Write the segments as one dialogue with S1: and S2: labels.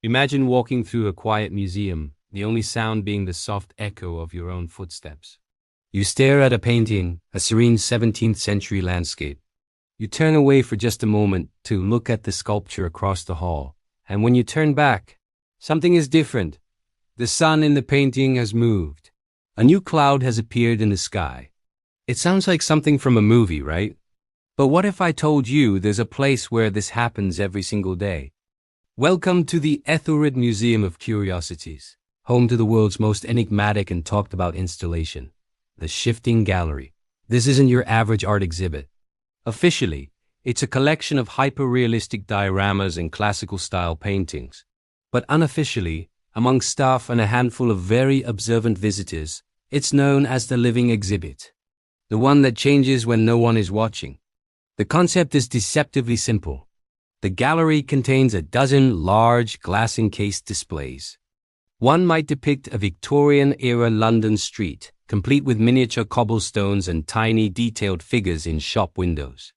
S1: Imagine walking through a quiet museum, the only sound being the soft echo of your own footsteps. You stare at a painting, a serene 17th century landscape. You turn away for just a moment to look at the sculpture across the hall, and when you turn back, something is different. The sun in the painting has moved. A new cloud has appeared in the sky. It sounds like something from a movie, right? But what if I told you there's a place where this happens every single day? Welcome to the Etherid Museum of Curiosities, home to the world's most enigmatic and talked about installation, the Shifting Gallery. This isn't your average art exhibit. Officially, it's a collection of hyper-realistic dioramas and classical-style paintings. But unofficially, among staff and a handful of very observant visitors, it's known as the living exhibit, the one that changes when no one is watching. The concept is deceptively simple. The gallery contains a dozen large glass-encased displays. One might depict a Victorian-era London street, complete with miniature cobblestones and tiny detailed figures in shop windows.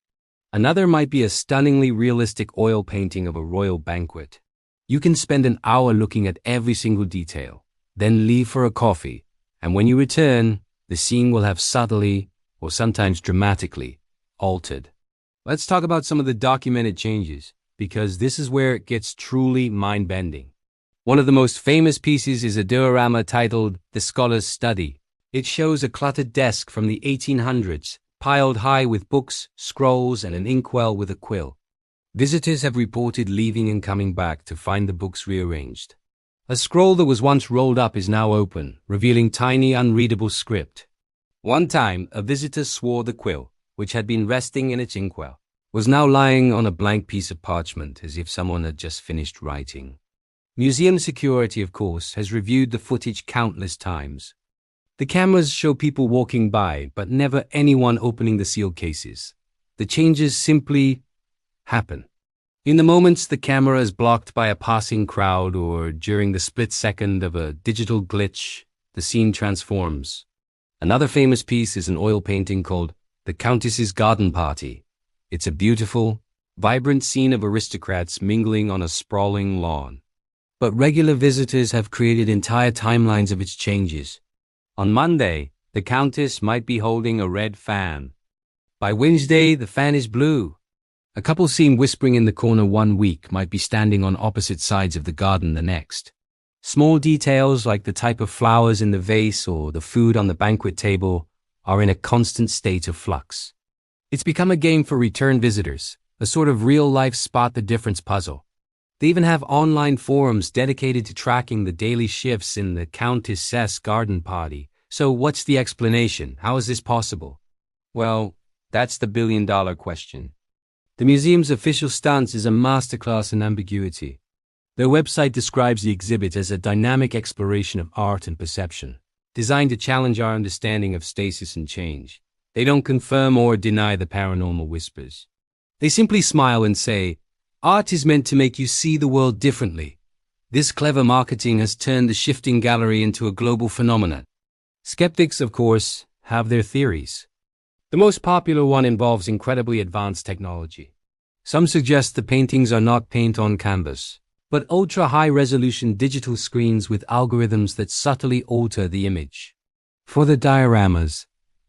S1: Another might be a stunningly realistic oil painting of a royal banquet. You can spend an hour looking at every single detail, then leave for a coffee, and when you return, the scene will have subtly, or sometimes dramatically, altered. Let's talk about some of the documented changes, because this is where it gets truly mind-bending. One of the most famous pieces is a diorama titled The Scholar's Study. It shows a cluttered desk from the 1800s, piled high with books, scrolls, and an inkwell with a quill. Visitors have reported leaving and coming back to find the books rearranged. A scroll that was once rolled up is now open, revealing tiny, unreadable script. One time, a visitor swore the quill, which had been resting in its inkwell, was now lying on a blank piece of parchment as if someone had just finished writing. Museum security, of course, has reviewed the footage countless times. The cameras show people walking by, but never anyone opening the sealed cases. The changes simply happen. In the moments the camera is blocked by a passing crowd or during the split second of a digital glitch, the scene transforms. Another famous piece is an oil painting called The Countess's Garden Party. It's a beautiful, vibrant scene of aristocrats mingling on a sprawling lawn. But regular visitors have created entire timelines of its changes. On Monday, the Countess might be holding a red fan. By Wednesday, the fan is blue. A couple seen whispering in the corner one week might be standing on opposite sides of the garden the next. Small details like the type of flowers in the vase or the food on the banquet table are in a constant state of flux. It's become a game for return visitors, a sort of real-life spot-the-difference puzzle. They even have online forums dedicated to tracking the daily shifts in the Countess's garden party. So what's the explanation? How is this possible? Well, that's the billion-dollar question. The museum's official stance is a masterclass in ambiguity. Their website describes the exhibit as a dynamic exploration of art and perception, designed to challenge our understanding of stasis and change. They don't confirm or deny the paranormal whispers. They simply smile and say, art is meant to make you see the world differently. This clever marketing has turned the Shifting Gallery into a global phenomenon. Skeptics, of course, have their theories. The most popular one involves incredibly advanced technology. Some suggest the paintings are not paint on canvas, but ultra-high-resolution digital screens with algorithms that subtly alter the image. For the dioramas,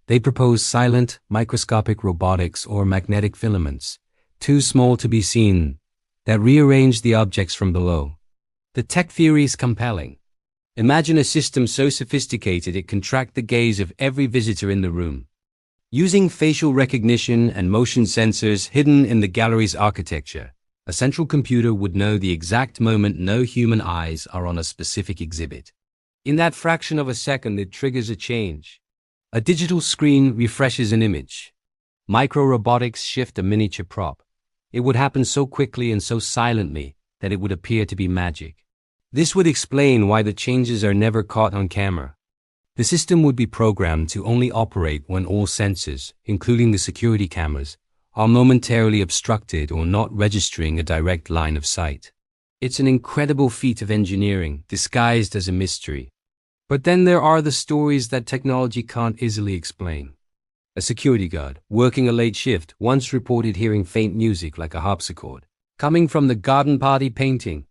S1: they propose silent, microscopic robotics or magnetic filaments, too small to be seen, that rearrange the objects from below. The tech theory is compelling. Imagine a system so sophisticated it can track the gaze of every visitor in the room. Using facial recognition and motion sensors hidden in the gallery's architecture, a central computer would know the exact moment no human eyes are on a specific exhibit. In that fraction of a second, it triggers a change. A digital screen refreshes an image. Micro-robotics shift a miniature prop. It would happen so quickly and so silently that it would appear to be magic. This would explain why the changes are never caught on camera. The system would be programmed to only operate when all sensors, including the security cameras, are momentarily obstructed or not registering a direct line of sight. It's an incredible feat of engineering, disguised as a mystery. But then there are the stories that technology can't easily explain. A security guard, working a late shift, once reported hearing faint music like a harpsichord, coming from the garden party painting.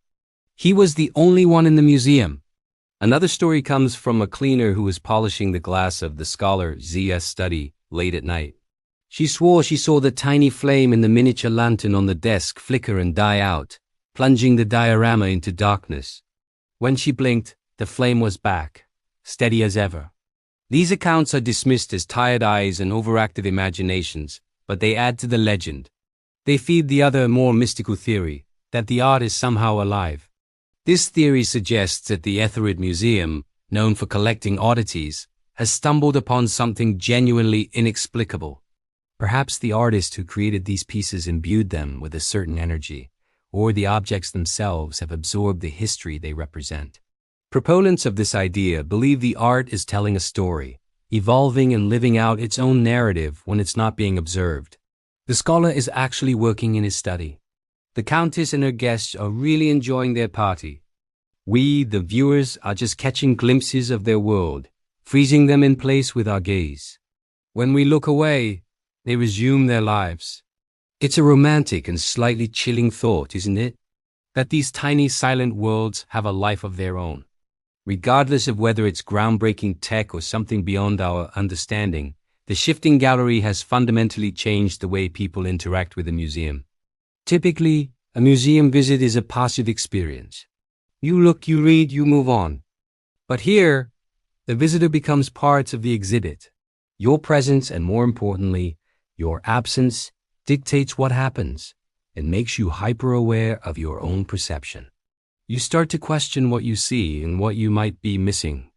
S1: He was the only one in the museum. Another story comes from a cleaner who was polishing the glass of the scholar Zia's study late at night. She swore she saw the tiny flame in the miniature lantern on the desk flicker and die out, plunging the diorama into darkness. When she blinked, the flame was back, steady as ever. These accounts are dismissed as tired eyes and overactive imaginations, but they add to the legend. They feed the other, more mystical theory, that the art is somehow alive. This theory suggests that the Etherid Museum, known for collecting oddities, has stumbled upon something genuinely inexplicable. Perhaps the artist who created these pieces imbued them with a certain energy, or the objects themselves have absorbed the history they represent. Proponents of this idea believe the art is telling a story, evolving and living out its own narrative when it's not being observed. The scholar is actually working in his study. The Countess and her guests are really enjoying their party. We, the viewers, are just catching glimpses of their world, freezing them in place with our gaze. When we look away, they resume their lives. It's a romantic and slightly chilling thought, isn't it? That these tiny silent worlds have a life of their own. Regardless of whether it's groundbreaking tech or something beyond our understanding, the shifting gallery has fundamentally changed the way people interact with a museum. Typically, a museum visit is a passive experience. You look, you read, you move on. But here, the visitor becomes part of the exhibit. Your presence, and more importantly, your absence, dictates what happens and makes you hyper-aware of your own perception. You start to question what you see and what you might be missing.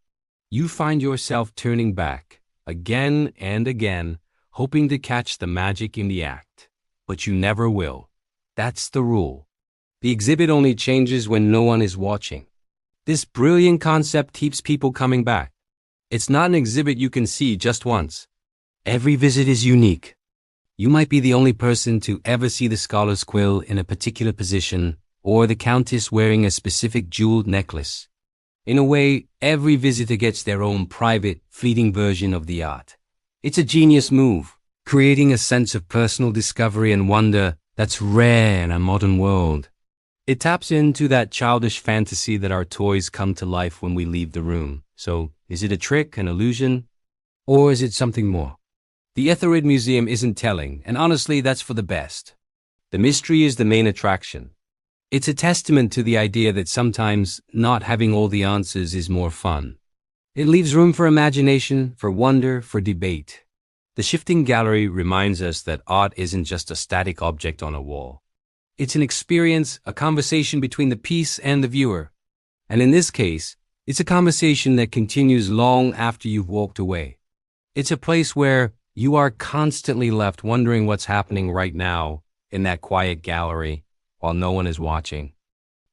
S1: You find yourself turning back, again and again, hoping to catch the magic in the act. But you never will. That's the rule. The exhibit only changes when no one is watching. This brilliant concept keeps people coming back. It's not an exhibit you can see just once. Every visit is unique. You might be the only person to ever see the scholar's quill in a particular position, or the Countess wearing a specific jeweled necklace. In a way, every visitor gets their own private, fleeting version of the art. It's a genius move, creating a sense of personal discovery and wonder that's rare in a modern world. It taps into that childish fantasy that our toys come to life when we leave the room. So, is it a trick, an illusion? Or is it something more? The Etherid Museum isn't telling, and honestly, that's for the best. The mystery is the main attraction. It's a testament to the idea that sometimes not having all the answers is more fun. It leaves room for imagination, for wonder, for debate. The shifting gallery reminds us that art isn't just a static object on a wall. It's an experience, a conversation between the piece and the viewer. And in this case, it's a conversation that continues long after you've walked away. It's a place where you are constantly left wondering what's happening right now in that quiet gallery while no one is watching.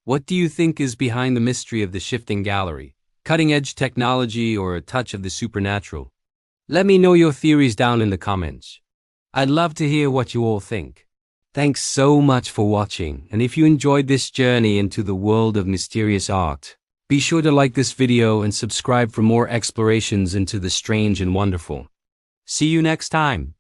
S1: What do you think is behind the mystery of the shifting gallery? Cutting-edge technology or a touch of the supernatural? Let me know your theories down in the comments. I'd love to hear what you all think. Thanks so much for watching, and if you enjoyed this journey into the world of mysterious art, be sure to like this video and subscribe for more explorations into the strange and wonderful. See you next time.